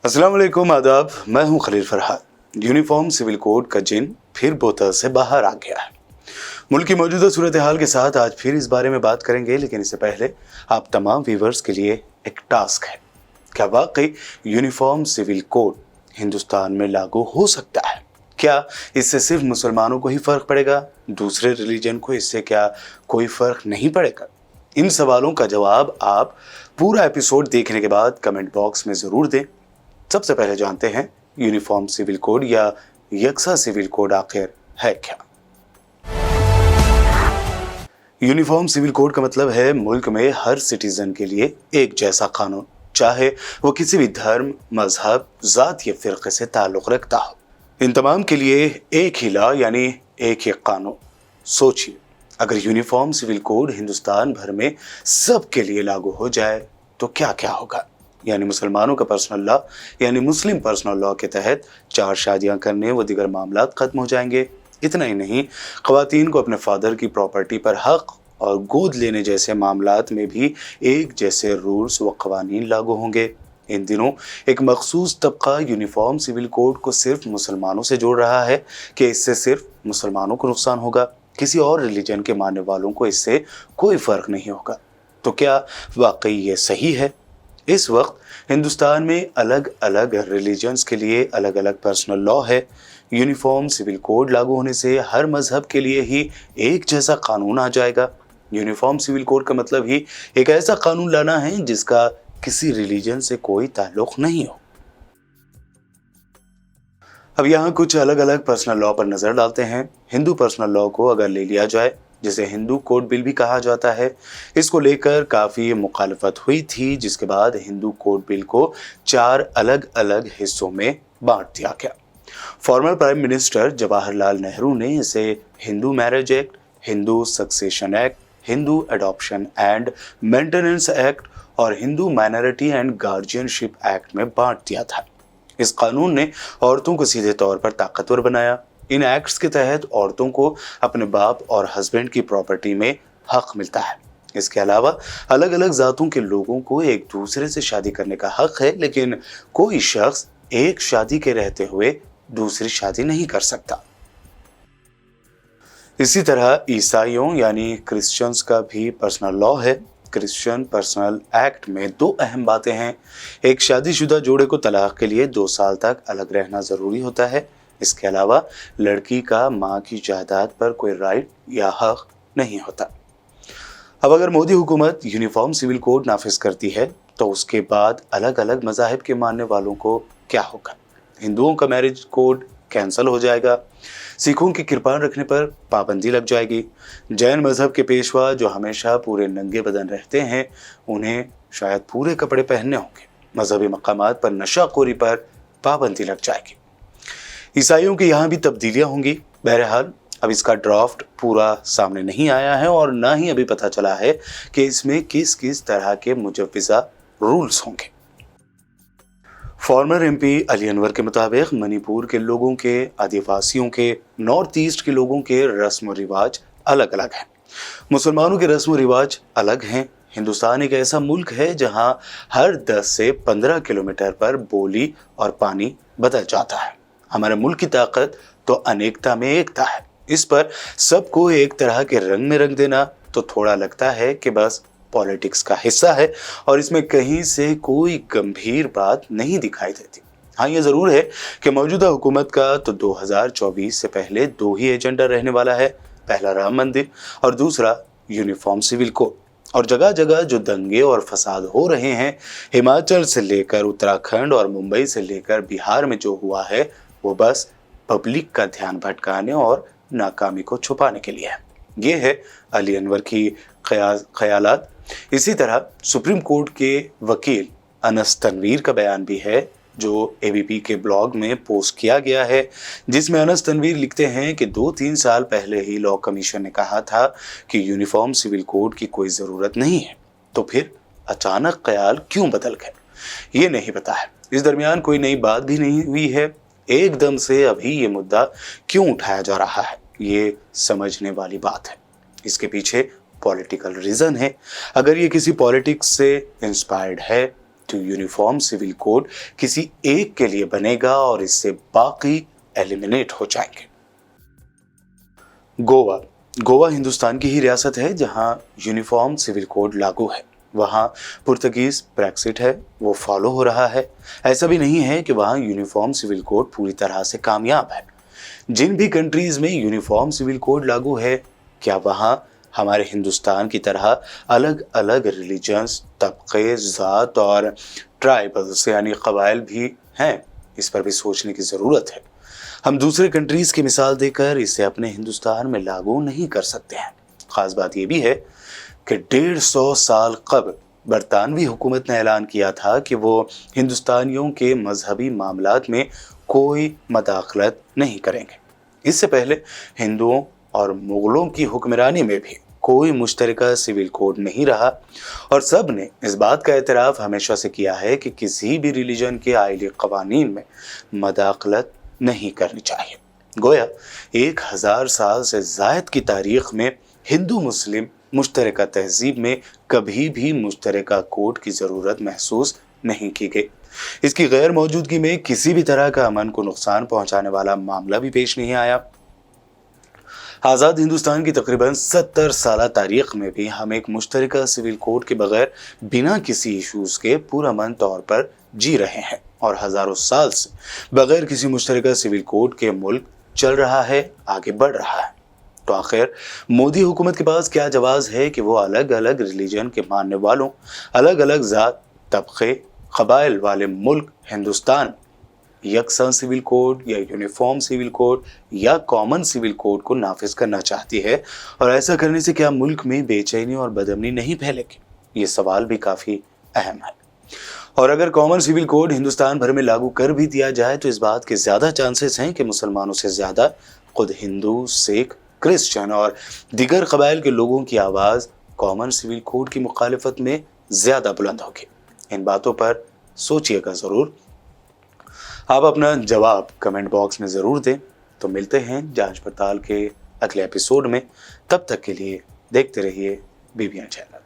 अस्सलाम वालेकुम, आदाब। मैं हूं Khalil Farhad. Uniform civil code का जिन फिर बोतल से बाहर आ गया है। मुल्क की मौजूदा सूरत हाल के साथ आज फिर इस बारे में बात करेंगे, लेकिन इससे पहले आप तमाम व्यूअर्स के लिए एक टास्क है। क्या वाकई यूनिफॉर्म सिविल कोड हिंदुस्तान में लागू हो सकता है? क्या इससे सिर्फ मुसलमानों को ही फर्क पड़ेगा? दूसरे रिलीजन को इससे क्या कोई फर्क नहीं पड़ेगा? इन सवालों का जवाब आप पूरा एपिसोड देखने के बाद कमेंट बॉक्स में जरूर दें। सबसे पहले जानते हैं यूनिफॉर्म सिविल कोड या यकसा सिविल कोड आखिर है क्या। यूनिफॉर्म सिविल कोड का मतलब है मुल्क में हर सिटीजन के लिए एक जैसा कानून, चाहे वो किसी भी धर्म, मजहब, जात या फिरके से ताल्लुक रखता हो। इन तमाम के लिए एक ही लॉ यानी एक ही कानून। सोचिए, अगर यूनिफॉर्म सिविल कोड हिंदुस्तान भर में सबके लिए लागू हो जाए तो क्या क्या होगा। यानी मुसलमानों का पर्सनल लॉ यानी मुस्लिम पर्सनल लॉ के तहत 4 शादियां करने व दीगर मामलात खत्म हो जाएंगे। इतना ही नहीं, ख्वातीन को अपने फादर की प्रॉपर्टी पर हक और गोद लेने जैसे मामलात में भी एक जैसे रूल्स व कवानीन लागू होंगे। इन दिनों एक मखसूस तबका यूनिफॉर्म सिविल कोड को सिर्फ मुसलमानों से जोड़ रहा है कि इससे सिर्फ मुसलमानों को नुकसान होगा, किसी और रिलीजन के मानने वालों को इससे कोई फर्क नहीं होगा। तो क्या वाकई ये सही है? इस वक्त हिंदुस्तान में अलग अलग रिलीजन्स के लिए अलग अलग पर्सनल लॉ है। यूनिफॉर्म सिविल कोड लागू होने से हर मजहब के लिए ही एक जैसा कानून आ जाएगा। यूनिफॉर्म सिविल कोड का मतलब ही एक ऐसा कानून लाना है जिसका किसी रिलीजन से कोई ताल्लुक नहीं हो। अब यहाँ कुछ अलग अलग पर्सनल लॉ पर नजर डालते हैं। हिंदू पर्सनल लॉ को अगर ले लिया जाए, जिसे हिंदू कोड बिल भी कहा जाता है, इसको लेकर काफ़ी मुखालफत हुई थी, जिसके बाद हिंदू कोड बिल को 4 अलग अलग हिस्सों में बांट दिया गया। Former prime minister Jawaharlal Nehru ने इसे Hindu marriage act, Hindu succession act, Hindu adoption and maintenance act और Hindu minority and guardianship act में बांट दिया था। इस कानून ने औरतों को सीधे तौर पर ताकतवर बनाया। इन एक्ट्स के तहत औरतों को अपने बाप और हस्बैंड की प्रॉपर्टी में हक मिलता है। इसके अलावा अलग अलग जातों के लोगों को एक दूसरे से शादी करने का हक है, लेकिन कोई शख्स एक शादी के रहते हुए दूसरी शादी नहीं कर सकता। इसी तरह ईसाइयों यानी क्रिश्चियंस का भी पर्सनल लॉ है। क्रिश्चियन पर्सनल एक्ट में 2 अहम बातें हैं। एक, शादीशुदा जोड़े को तलाक के लिए 2 साल तक अलग रहना जरूरी होता है। इसके अलावा लड़की का माँ की जायदाद पर कोई राइट या हक नहीं होता। अब अगर मोदी हुकूमत यूनिफॉर्म सिविल कोड नाफिज करती है तो उसके बाद अलग अलग मजाहिब के मानने वालों को क्या होगा? हिंदुओं का मैरिज कोड कैंसिल हो जाएगा। सिखों की कृपान रखने पर पाबंदी लग जाएगी। जैन मजहब के पेशवा जो हमेशा पूरे नंगे बदन रहते हैं, उन्हें शायद पूरे कपड़े पहनने होंगे। मजहबी मकामात पर नशाखोरी पर पाबंदी लग जाएगी। ईसाइयों के यहाँ भी तब्दीलियां होंगी। बहरहाल अब इसका ड्राफ्ट पूरा सामने नहीं आया है और ना ही अभी पता चला है कि इसमें किस किस तरह के मुजव्विजा रूल्स होंगे। फॉर्मर एमपी अली अनवर के मुताबिक मणिपुर के लोगों के, आदिवासियों के, नॉर्थ ईस्ट के लोगों के रस्म रिवाज अलग अलग हैं। मुसलमानों के रस्म रिवाज अलग हैं। हिंदुस्तान एक ऐसा मुल्क है जहां हर 10 से 15 किलोमीटर पर बोली और पानी बदल जाता है। हमारे मुल्क की ताकत तो अनेकता में एकता है। इस पर सबको एक तरह के रंग में रंग देना तो थोड़ा लगता है कि बस पॉलिटिक्स का हिस्सा है और इसमें कहीं से कोई गंभीर बात नहीं दिखाई देती। हाँ, ये जरूर है कि मौजूदा हुकूमत का तो 2024 से पहले 2 ही एजेंडा रहने वाला है। पहला राम मंदिर और दूसरा यूनिफॉर्म सिविल कोड। और जगह जगह जो दंगे और फसाद हो रहे हैं, हिमाचल से लेकर उत्तराखंड और मुंबई से लेकर बिहार में जो हुआ है, वो बस पब्लिक का ध्यान भटकाने और नाकामी को छुपाने के लिए है। ये है अली अनवर की ख्यालात। इसी तरह सुप्रीम कोर्ट के वकील अनस तनवीर का बयान भी है, जो एबीपी के ब्लॉग में पोस्ट किया गया है, जिसमें अनस तनवीर लिखते हैं कि 2-3 साल पहले ही लॉ कमीशन ने कहा था कि यूनिफॉर्म सिविल कोड की कोई ज़रूरत नहीं है, तो फिर अचानक ख्याल क्यों बदल गए, ये नहीं पता है। इस दरमियान कोई नई बात भी नहीं हुई है। एकदम से अभी ये मुद्दा क्यों उठाया जा रहा है, ये समझने वाली बात है। इसके पीछे पॉलिटिकल रीज़न है। अगर ये किसी पॉलिटिक्स से इंस्पायर्ड है टू यूनिफॉर्म सिविल कोड किसी एक के लिए बनेगा और इससे बाकी एलिमिनेट हो जाएंगे। गोवा हिंदुस्तान की ही रियासत है जहां यूनिफॉर्म सिविल कोड लागू है। वहां पुर्तगीज ब्रेक्सिट है, वो फॉलो हो रहा है। ऐसा भी नहीं है कि वहां यूनिफॉर्म सिविल कोड पूरी तरह से कामयाब है। जिन भी कंट्रीज में यूनिफॉर्म सिविल कोड लागू है, क्या वहां हमारे हिंदुस्तान की तरह अलग अलग रिलीजन्स, तबके, जात और ट्राइबल्स यानी कबाइल भी हैं? इस पर भी सोचने की ज़रूरत है। हम दूसरे कंट्रीज़ की मिसाल देकर इसे अपने हिंदुस्तान में लागू नहीं कर सकते हैं। ख़ास बात यह भी है कि 150 साल कबल बरतानवी हुकूमत ने ऐलान किया था कि वो हिंदुस्तानियों के मजहबी मामलात में कोई मदाखलत नहीं करेंगे। इससे पहले हिंदुओं और मुगलों की हुक्मरानी में भी कोई मुश्तरका सिविल कोड नहीं रहा और सब ने इस बात का एतराफ़ हमेशा से किया है कि किसी भी रिलीजन के आइली क़वानीन में मदाखलत नहीं करनी चाहिए। गोया 1000 साल से ज़ायद की तारीख़ में हिंदू मुस्लिम मुश्तरका तहज़ीब में कभी भी मुश्तरका कोड की ज़रूरत महसूस नहीं की गई। इसकी गैर मौजूदगी में किसी भी तरह का अमन को नुकसान पहुंचाने वाला मामला भी पेश नहीं आया। आज़ाद हिंदुस्तान की तकरीबन 70 साल तारीख़ में भी हम एक मुश्तरका सिविल कोड के बगैर बिना किसी इशूज़ के पुरअमन तौर पर जी रहे हैं और हज़ारों साल से बगैर किसी मुश्तरका सिविल कोड के मुल्क चल रहा है, आगे बढ़ रहा है। तो आखिर मोदी हुकूमत के पास क्या जवाज़ है कि वो अलग अलग रिलीजन के मानने वालों, अलग अलग ज़ात, तबके, कबाइल वाले मुल्क हिंदुस्तान यकसा सिविल कोड या यूनिफॉर्म सिविल कोड या कॉमन सिविल कोड को नाफिज करना चाहती है? और ऐसा करने से क्या मुल्क में बेचैनी और बदअमनी नहीं फैलेगी? ये सवाल भी काफ़ी अहम है। और अगर कॉमन सिविल कोड हिंदुस्तान भर में लागू कर भी दिया जाए तो इस बात के ज़्यादा चांसेस हैं कि मुसलमानों से ज़्यादा खुद हिंदू, सिख, क्रिश्चियन और दीगर कबाइल के लोगों की आवाज़ कॉमन सिविल कोड की मुखालिफत में ज़्यादा बुलंद होगी। इन बातों पर सोचिएगा ज़रूर। आप अपना जवाब कमेंट बॉक्स में ज़रूर दें। तो मिलते हैं जांच पड़ताल के अगले एपिसोड में। तब तक के लिए देखते रहिए BBN चैनल।